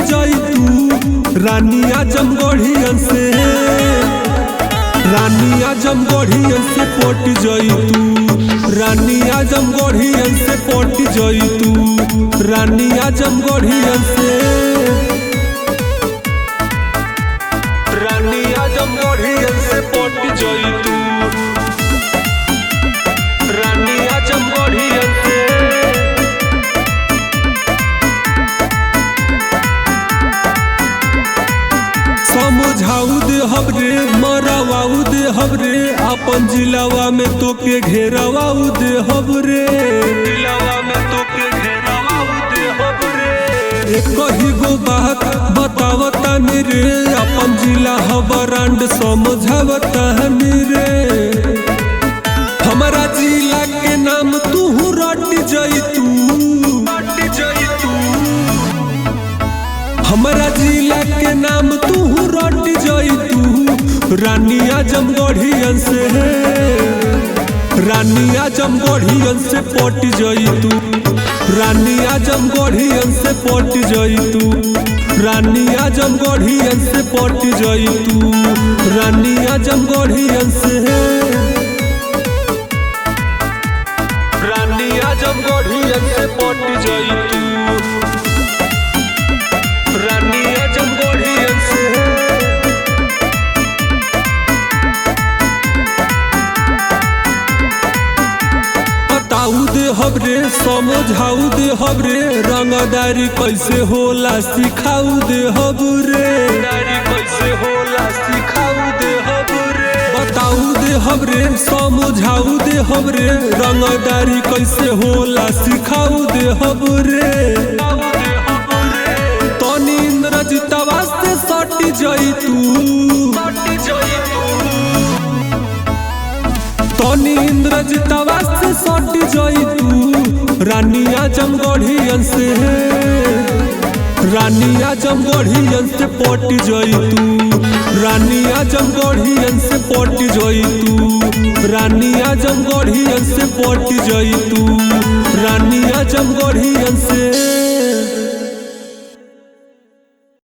जाई तू रानी आजमगढ़ियन से, रानी आजमगढ़ियन से पट जाई तू, रानी आजमगढ़ियन से पट जाई तू, रानी आजमगढ़ियन से, रानी आजमगढ़ियन से पट जाई तू, रानी आजमगढ़ियन से। समझाऊ दे हबरे मरवाऊ दे हबरे अपन जिलावा में तो के घेरावाऊ दे हबरे, जिलावा में तो के घेरावाऊ दे हबरे। एक ही गो बात बतावता रे अपन जिला हबरांड समझावता रे, हमारा जिला के नाम तू रट जाई तू, रट जाई तू, हमारा जिला के नाम तू रट जाई तू, रानी आजमगढ़ियन से, रानी आजमगढ़ियन से पट जाई तू, रानी आजमगढ़ियन से पट जाई तू, रानी आजमगढ़ियन से पट जाई तू, रानी आजमगढ़ियन से, रानी आजमगढ़ियन से पट जाई तू, रानी आजमगढ़ियन से। बताऊ दे हबरे समझाऊ दे हबरे रंगदारी कैसे होला सिखाऊ दे हबरे, कैसे होला सिखाऊ दे हबरे। बताऊ दे हबरे समझाऊ दे हबरे रंगदारी कैसे होला सिखाऊ दे हबरे, तनी इंद्रजीतवा से सट जाई तू, तनी इंद्रजीतवा से सट जाई तू, रानी आजमगढ़ियन से, रानी आजमगढ़ियन से पट जाई तू, रानी आजमगढ़ियन से पट जाई तू, रानी आजमगढ़ियन से पट जाई तू, रानी आजमगढ़ियन से।